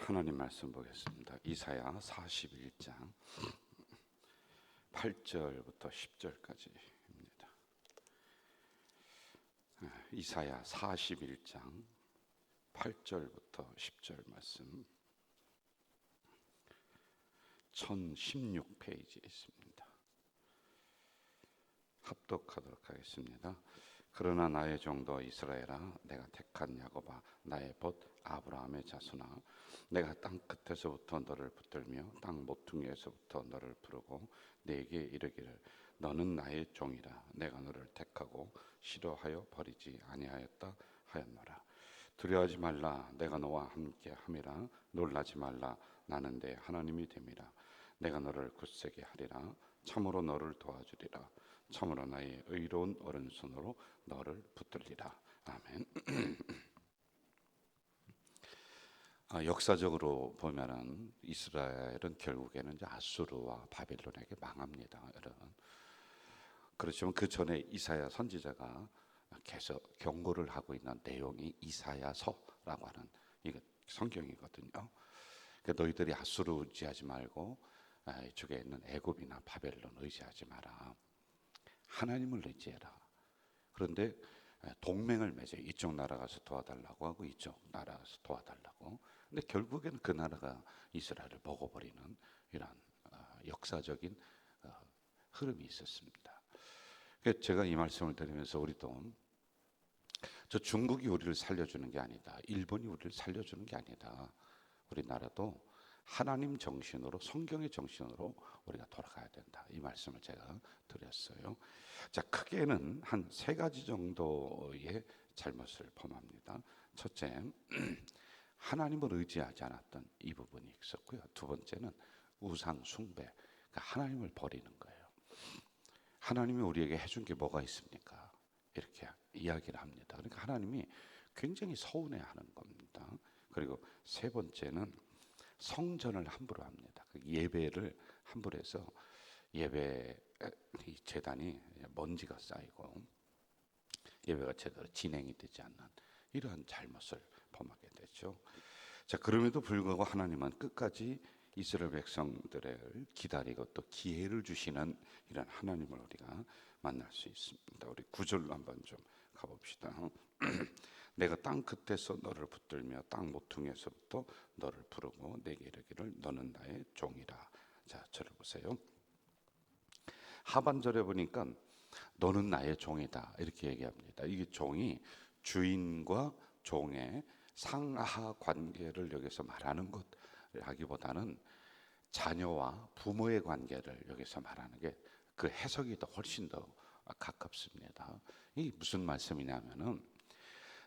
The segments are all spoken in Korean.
하나님 말씀 보겠습니다. 이사야 41장 8절부터 10절까지입니다. 이사야 41장 8절부터 10절 말씀 1016페이지에 있습니다. 합독하도록 하겠습니다. 그러나 나의 종도 이스라엘아, 내가 택한 야곱아, 나의 벗 아브라함의 자손아, 내가 땅 끝에서부터 너를 붙들며 땅 모퉁이에서부터 너를 부르고 네게 이르기를 너는 나의 종이라. 내가 너를 택하고 싫어하여 버리지 아니하였다 하였노라. 두려워하지 말라, 내가 너와 함께 함이라. 놀라지 말라, 나는 내 하나님이 됨이라. 내가 너를 굳세게 하리라. 참으로 너를 도와주리라. 참으로 나의 의로운 오른손으로 너를 붙들리라. 아멘. 역사적으로 보면은 이스라엘은 결국에는 이제 아수르와 바벨론에게 망합니다, 여러분. 그렇지만 그 전에 이사야 선지자가 계속 경고를 하고 있는 내용이 이사야서라고 하는 이게 성경이거든요. 그러니까 너희들이 아수르 의지하지 말고 이쪽에 있는 애굽이나 바벨론 의지하지 마라. 하나님을 의지해라. 그런데 동맹을 맺어 이쪽 나라 가서 도와달라고 하고 이쪽 나라 가서 도와달라고. 근데 결국에는 그 나라가 이스라엘을 먹어버리는 이런 역사적인 흐름이 있었습니다. 그래서 제가 이 말씀을 드리면서 우리도 저 중국이 우리를 살려주는 게 아니다, 일본이 우리를 살려주는 게 아니다, 우리나라도 하나님 정신으로, 성경의 정신으로 우리가 돌아가야 된다, 이 말씀을 제가 드렸어요. 자, 크게는 한 세 가지 정도의 잘못을 범합니다. 첫째, 하나님을 의지하지 않았던 이 부분이 있었고요. 두 번째는 우상 숭배, 그러니까 하나님을 버리는 거예요. 하나님이 우리에게 해준 게 뭐가 있습니까? 이렇게 이야기를 합니다. 그러니까 하나님이 굉장히 서운해하는 겁니다. 그리고 세 번째는 성전을 함부로 합니다. 그 예배를 함부로 해서 예배 제단이 먼지가 쌓이고 예배가 제대로 진행이 되지 않는 이러한 잘못을 범하게 되죠. 자, 그럼에도 불구하고 하나님은 끝까지 이스라엘 백성들을 기다리고 또 기회를 주시는 이런 하나님을 우리가 만날 수 있습니다. 우리 9절로 한번 좀 가봅시다. 내가 땅 끝에서 너를 붙들며 땅 모퉁이에서부터 너를 부르고 내게 이르기를 너는 나의 종이라. 자, 저를 보세요. 하반절에 보니까 너는 나의 종이다 이렇게 얘기합니다. 이게 종이 주인과 종의 상하 관계를 여기서 말하는 것이라기보다는 자녀와 부모의 관계를 여기서 말하는 게 그 해석이 더 훨씬 더 가깝습니다. 이 무슨 말씀이냐면은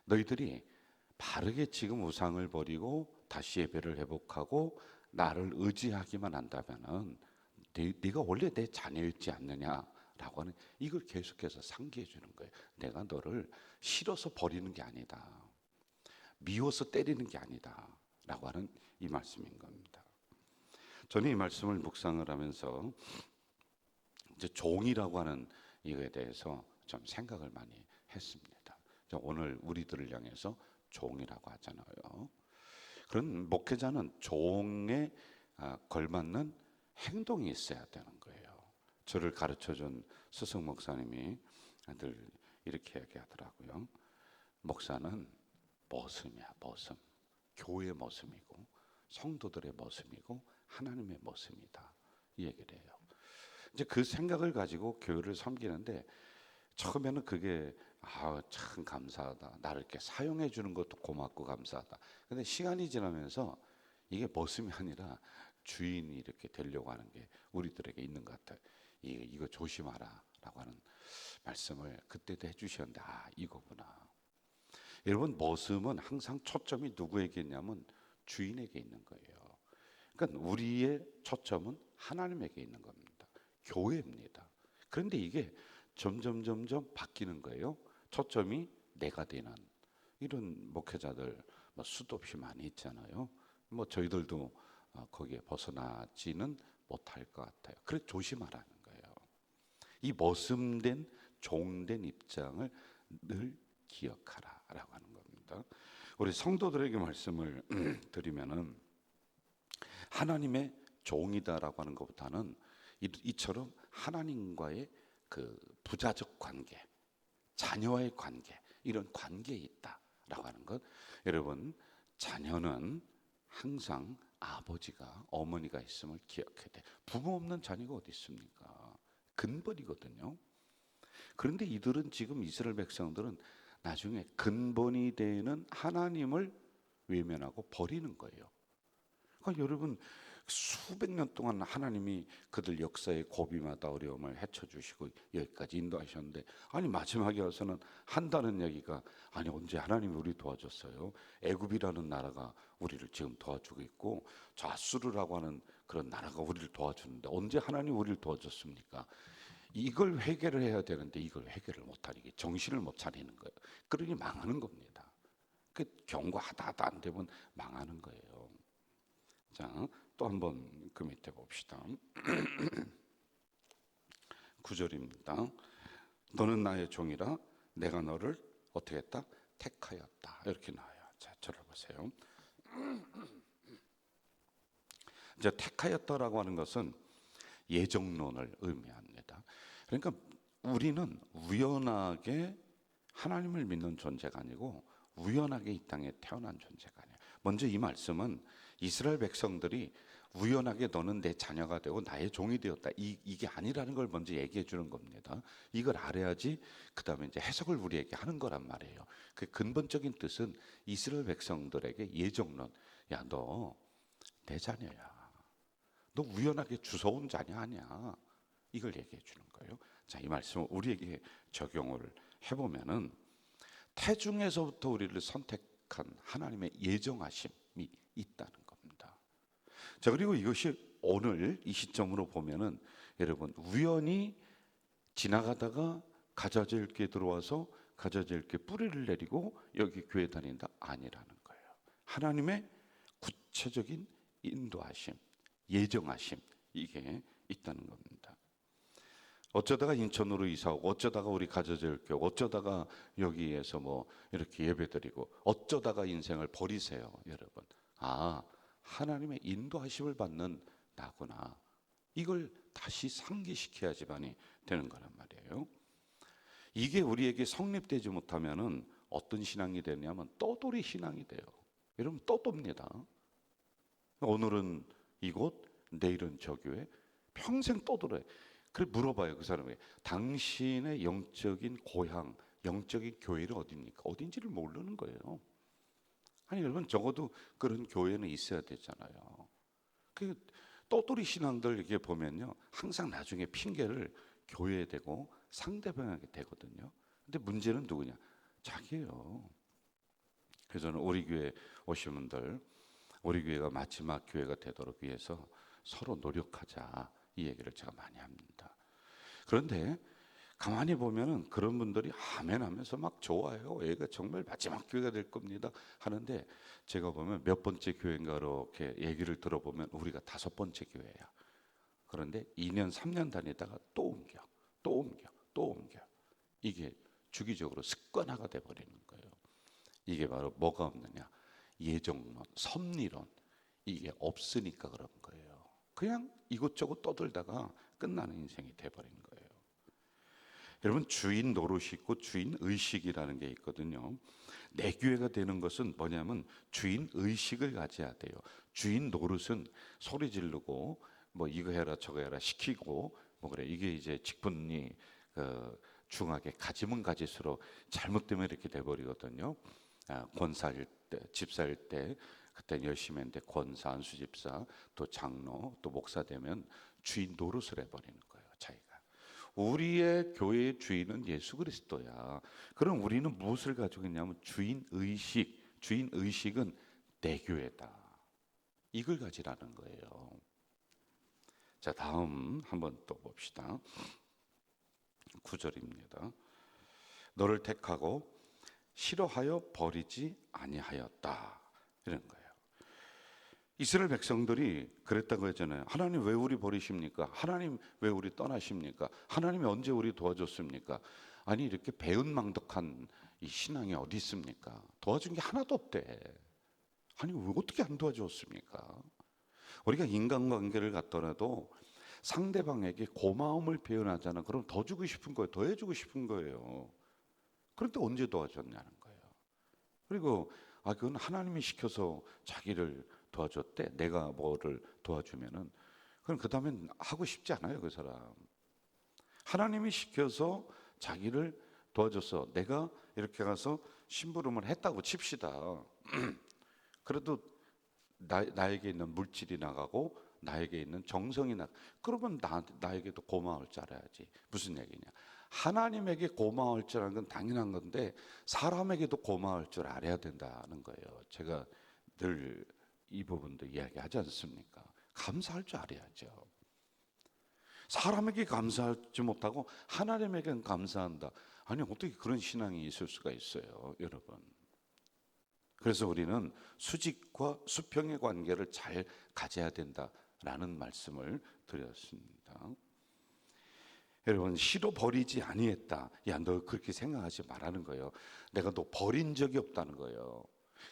너희들이 바르게 지금 우상을 버리고 다시 예배를 회복하고 나를 의지하기만 한다면은 네가 원래 내 자녀였지 않느냐라고 하는 이걸 계속해서 상기해 주는 거예요. 내가 너를 싫어서 버리는 게 아니다, 미워서 때리는 게 아니다 라고 하는 이 말씀인 겁니다. 저는 이 말씀을 묵상을 하면서 이제 종이라고 하는 이거에 대해서 좀 생각을 많이 했습니다. 오늘 우리들을 향해서 종이라고 하잖아요. 그런 목회자는 종에 걸맞는 행동이 있어야 되는 거예요. 저를 가르쳐준 스승 목사님이 늘 이렇게 얘기하더라고요. 목사는 머슴이야, 머슴. 교회의 머슴이고 성도들의 머슴이고 하나님의 머슴이다, 이 얘기를 해요. 이제 그 생각을 가지고 교회를 섬기는데 처음에는 그게 참 감사하다, 나를 이렇게 사용해 주는 것도 고맙고 감사하다. 근데 시간이 지나면서 이게 머슴이 아니라 주인이 이렇게 되려고 하는 게 우리들에게 있는 것 같아요. 이거 조심하라 라고 하는 말씀을 그때도 해주셨는데 이거구나. 여러분, 머슴은 항상 초점이 누구에게 있냐면 주인에게 있는 거예요. 그러니까 우리의 초점은 하나님에게 있는 겁니다. 교회입니다. 그런데 이게 점점 바뀌는 거예요. 초점이 내가 되는 이런 목회자들 수도 없이 많이 있잖아요. 저희들도 거기에 벗어나지는 못할 것 같아요. 그래 조심하라는 거예요. 이 머슴된 종된 입장을 늘 기억하라라고 하는 겁니다. 우리 성도들에게 말씀을 드리면은 하나님의 종이다라고 하는 것보다는 이처럼 하나님과의 그 부자적 관계, 자녀와의 관계, 이런 관계에 있다라고 하는 것. 여러분, 자녀는 항상 아버지가, 어머니가 있음을 기억해야 돼. 부모 없는 자녀가 어디 있습니까? 근본이거든요. 그런데 이들은, 지금 이스라엘 백성들은 나중에 근본이 되는 하나님을 외면하고 버리는 거예요. 그러니까 여러분, 수백 년 동안 하나님이 그들 역사의 고비마다 어려움을 헤쳐주시고 여기까지 인도하셨는데, 아니 마지막에 와서는 한다는 얘기가, 아니 언제 하나님이 우리 도와줬어요? 애굽이라는 나라가 우리를 지금 도와주고 있고, 좌수르라고 하는 그런 나라가 우리를 도와주는데 언제 하나님 우리를 도와줬습니까? 이걸 회개를 해야 되는데 이걸 회개를 못하니, 정신을 못 차리는 거예요. 그러니 망하는 겁니다. 그 경고하다 안 되면 망하는 거예요. 자, 또 한번 그 밑에 봅시다. 9절입니다. 너는 나의 종이라 내가 너를 어떻게 했다? 택하였다. 이렇게 나와요. 자, 저를 보세요. 이제 택하였다라고 하는 것은 예정론을 의미합니다. 그러니까 우리는 우연하게 하나님을 믿는 존재가 아니고 우연하게 이 땅에 태어난 존재가 아니에요. 먼저 이 말씀은 이스라엘 백성들이 우연하게 너는 내 자녀가 되고 나의 종이 되었다, 이게 아니라는 걸 먼저 얘기해 주는 겁니다. 이걸 알아야지 그 다음에 이제 해석을 우리에게 하는 거란 말이에요. 그 근본적인 뜻은 이스라엘 백성들에게 예정론, 야 너 내 자녀야, 너 우연하게 주워온 자녀 아니야, 이걸 얘기해 주는 거예요. 자, 이 말씀을 우리에게 적용을 해보면은 태중에서부터 우리를 선택한 하나님의 예정하심이 있다는 겁니다. 자, 그리고 이것이 오늘 이 시점으로 보면은 여러분, 우연히 지나가다가 가자질게 들어와서 가자질게 뿌리를 내리고 여기 교회 다닌다, 아니라는 거예요. 하나님의 구체적인 인도하심, 예정하심, 이게 있다는 겁니다. 어쩌다가 인천으로 이사오고, 어쩌다가 우리 가져질교, 어쩌다가 여기에서 뭐 이렇게 예배드리고, 어쩌다가 인생을 버리세요, 여러분. 아, 하나님의 인도하심을 받는 나구나, 이걸 다시 상기시켜야지만이 되는 거란 말이에요. 이게 우리에게 성립되지 못하면은 어떤 신앙이 되냐면 떠돌이 신앙이 돼요. 여러분, 떠돕니다. 오늘은 이곳, 내일은 저 교회, 평생 떠돌아요. 그래 물어봐요, 그 사람에게. 당신의 영적인 고향, 영적인 교회는 어디입니까? 어딘지를 모르는 거예요. 아니 여러분, 적어도 그런 교회는 있어야 되잖아요. 그 떠돌이 신앙들 이렇게 보면요, 항상 나중에 핑계를 교회에 대고 상대방에게 대거든요. 근데 문제는 누구냐? 자기예요. 그래서 저는 우리 교회 오신 분들, 우리 교회가 마지막 교회가 되도록 위해서 서로 노력하자, 이 얘기를 제가 많이 합니다. 그런데 가만히 보면은 그런 분들이 아멘 하면서 막 좋아해요. 얘가 정말 마지막 교회가 될 겁니다 하는데, 제가 보면 몇 번째 교회인가 이렇게 얘기를 들어보면 우리가 5번째 교회야. 그런데 2년 3년 다니다가 또 옮겨, 또 옮겨, 또 옮겨. 이게 주기적으로 습관화가 돼버리는 거예요. 이게 바로 뭐가 없느냐? 예정론, 섭리론, 이게 없으니까 그런 거예요. 그냥 이것저것 떠들다가 끝나는 인생이 돼버린 거예요. 여러분, 주인 노릇이 있고 주인 의식이라는 게 있거든요. 내 교회가 되는 것은 뭐냐면 주인 의식을 가져야 돼요. 주인 노릇은 소리 지르고 뭐 이거 해라 저거 해라 시키고 뭐 그래, 이게 이제 직분이 중하게 가지면 가질수록 잘못되면 이렇게 돼버리거든요. 권사일 때, 집사일 때 그때 열심히 했는데 권사, 안수집사, 또 장로, 또 목사 되면 주인 노릇을 해버리는 거예요, 자기가. 우리의 교회의 주인은 예수 그리스도야. 그럼 우리는 무엇을 가지고 있냐면 주인 의식. 주인 의식은 내 교회다, 이걸 가지라는 거예요. 자, 다음 한번 또 봅시다. 9절입니다. 너를 택하고 싫어하여 버리지 아니하였다, 이런 거예요. 이스라엘 백성들이 그랬다고 했잖아요. 하나님 왜 우리 버리십니까? 하나님 왜 우리 떠나십니까? 하나님이 언제 우리 도와줬습니까? 아니 이렇게 배은망덕한 이 신앙이 어디 있습니까? 도와준 게 하나도 없대. 아니 왜 어떻게 안 도와줬습니까? 우리가 인간관계를 갖더라도 상대방에게 고마움을 표현하잖아. 그럼 더 주고 싶은 거예요. 더 해주고 싶은 거예요. 그런데 언제 도와줬냐는 거예요. 그리고 그건 하나님이 시켜서 자기를 도와줬대. 내가 뭐를 도와주면은 그럼 그 다음엔 하고 싶지 않아요, 그 사람. 하나님이 시켜서 자기를 도와줬어. 내가 이렇게 가서 심부름을 했다고 칩시다. 그래도 나에게 있는 물질이 나가고 나에게 있는 정성이 그러면 나에게도 고마울 줄 알아야지. 무슨 얘기냐? 하나님에게 고마울 줄 아는 건 당연한 건데 사람에게도 고마울 줄 알아야 된다는 거예요. 제가 늘 이 부분도 이야기하지 않습니까? 감사할 줄 알아야죠. 사람에게 감사하지 못하고 하나님에게는 감사한다. 아니, 어떻게 그런 신앙이 있을 수가 있어요, 여러분. 그래서 우리는 수직과 수평의 관계를 잘 가져야 된다라는 말씀을 드렸습니다. 여러분, 시로 버리지 아니했다. 야, 너 그렇게 생각하지 말라는 거예요. 내가 너 버린 적이 없다는 거예요.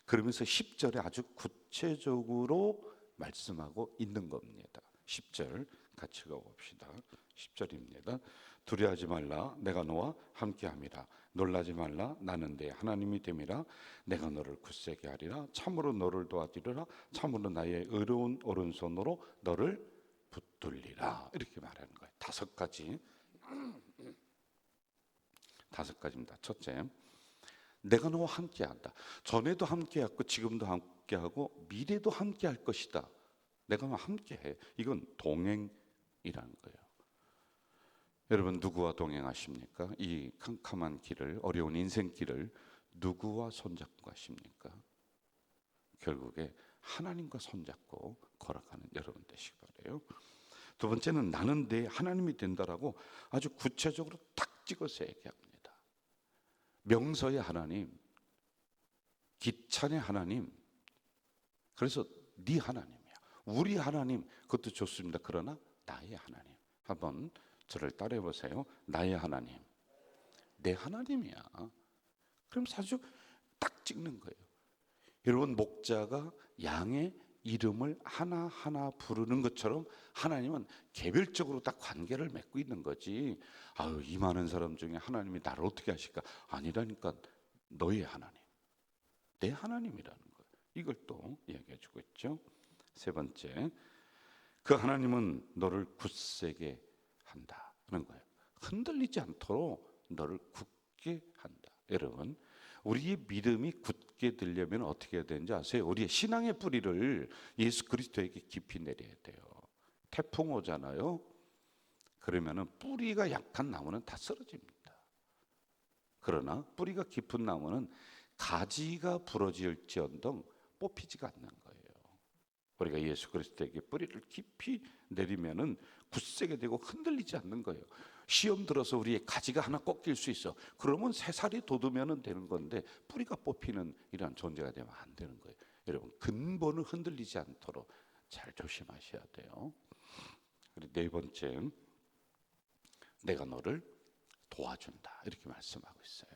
그러면서 10절에 아주 구체적으로 말씀하고 있는 겁니다. 10절 같이 가봅시다. 10절입니다. 두려워하지 말라. 내가 너와 함께함이라. 놀라지 말라. 나는 내 하나님이 됨이라. 내가 너를 굳세게 하리라. 참으로 너를 도와주리라. 참으로 나의 의로운 오른손으로 너를 붙들리라. 이렇게 말하는 거예요. 다섯 가지입니다. 첫째, 내가 너와 함께한다. 전에도 함께했고 지금도 함께하고 미래도 함께할 것이다. 내가 너와 함께해. 이건 동행이라는 거예요. 여러분, 누구와 동행하십니까? 이 캄캄한 길을, 어려운 인생길을 누구와 손잡고 가십니까? 결국에 하나님과 손잡고 걸어가는 여러분 되시기 바라요. 두 번째는 나는 내 하나님이 된다라고 아주 구체적으로 탁 찍어서 얘기합니다. 명서의 하나님, 기찬의 하나님, 그래서 네 하나님이야. 우리 하나님, 그것도 좋습니다. 그러나 나의 하나님. 한번 저를 따라해 보세요. 나의 하나님, 내 하나님이야. 그럼 아주 딱 찍는 거예요. 여러분, 목자가 양의 이름을 하나하나 부르는 것처럼 하나님은 개별적으로 딱 관계를 맺고 있는 거지. 이 많은 사람 중에 하나님이 나를 어떻게 하실까? 아니라니까. 너의 하나님, 내 하나님이라는 거예요. 이걸 또 이야기해 주고 있죠. 세 번째, 그 하나님은 너를 굳세게 한다는 거예요. 흔들리지 않도록 너를 굳게 한다. 여러분, 우리의 믿음이 굳게 되려면 어떻게 해야 되는지 아세요? 우리의 신앙의 뿌리를 예수 그리스도에게 깊이 내려야 돼요. 태풍 오잖아요. 그러면은 뿌리가 약한 나무는 다 쓰러집니다. 그러나 뿌리가 깊은 나무는 가지가 부러질지언정 뽑히지가 않는 거예요. 우리가 예수 그리스도에게 뿌리를 깊이 내리면은 굳세게 되고 흔들리지 않는 거예요. 시험 들어서 우리의 가지가 하나 꺾일 수 있어. 그러면 새살이 돋으면 되는 건데 뿌리가 뽑히는 이런 존재가 되면 안 되는 거예요. 여러분, 근본을 흔들리지 않도록 잘 조심하셔야 돼요. 그리고 네 번째, 내가 너를 도와준다. 이렇게 말씀하고 있어요.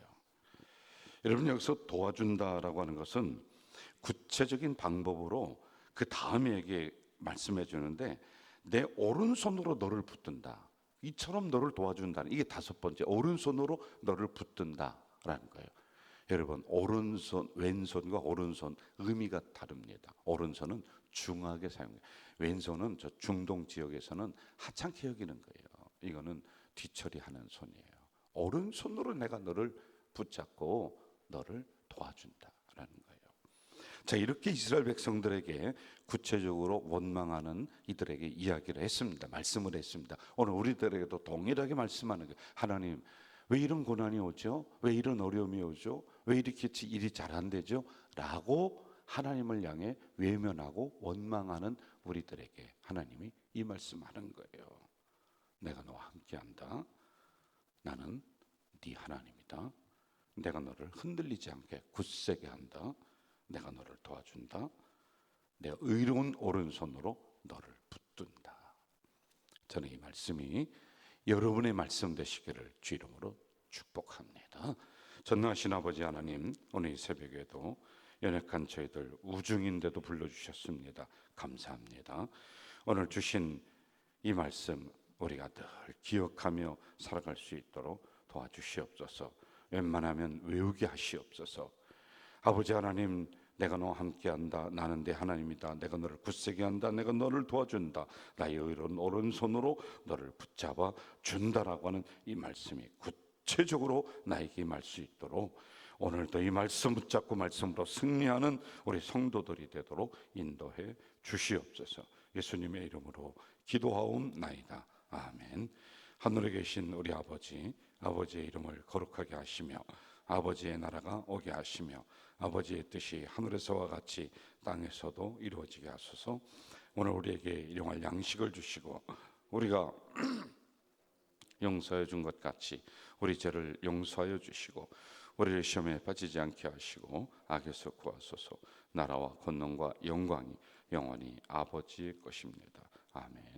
여러분, 여기서 도와준다라고 하는 것은 구체적인 방법으로 그 다음에 얘기 말씀해 주는데, 내 오른손으로 너를 붙든다. 이처럼 너를 도와준다는, 이게 다섯 번째, 오른손으로 너를 붙든다라는 거예요. 여러분, 오른손, 왼손과 오른손 의미가 다릅니다. 오른손은 중하게 사용해요. 왼손은 저 중동 지역에서는 하찮게 여기는 거예요. 이거는 뒤처리하는 손이에요. 오른손으로 내가 너를 붙잡고 너를 도와준다라는 거예요. 자, 이렇게 이스라엘 백성들에게 구체적으로 원망하는 이들에게 이야기를 했습니다. 말씀을 했습니다. 오늘 우리들에게도 동일하게 말씀하는 거예요. 하나님, 왜 이런 고난이 오죠? 왜 이런 어려움이 오죠? 왜 이렇게 일이 잘 안 되죠? 라고 하나님을 향해 외면하고 원망하는 우리들에게 하나님이 이 말씀하는 거예요. 내가 너와 함께한다. 나는 네 하나님이다. 내가 너를 흔들리지 않게 굳세게 한다. 내가 너를 도와준다. 내가 의로운 오른손으로 너를 붙든다. 저는 이 말씀이 여러분의 말씀 되시기를 주 이름으로 축복합니다. 전능하신 아버지 하나님, 오늘 이 새벽에도 연약한 저희들 우중인데도 불러주셨습니다. 감사합니다. 오늘 주신 이 말씀 우리가 늘 기억하며 살아갈 수 있도록 도와주시옵소서. 웬만하면 외우게 하시옵소서. 아버지 하나님, 내가 너와 함께한다. 나는 네 하나님이다. 내가 너를 굳세게 한다. 내가 너를 도와준다. 나의 의로운 오른손으로 너를 붙잡아 준다라고 하는 이 말씀이 구체적으로 나에게 임할 수 있도록 오늘도 이 말씀 붙잡고 말씀으로 승리하는 우리 성도들이 되도록 인도해 주시옵소서. 예수님의 이름으로 기도하옵나이다. 아멘. 하늘에 계신 우리 아버지, 아버지의 이름을 거룩하게 하시며 아버지의 나라가 오게 하시며 아버지의 뜻이 하늘에서와 같이 땅에서도 이루어지게 하소서. 오늘 우리에게 일용할 양식을 주시고 우리가 용서해 준 것 같이 우리 죄를 용서하여 주시고 우리를 시험에 빠지지 않게 하시고 악에서 구하소서. 나라와 권능과 영광이 영원히 아버지의 것입니다. 아멘.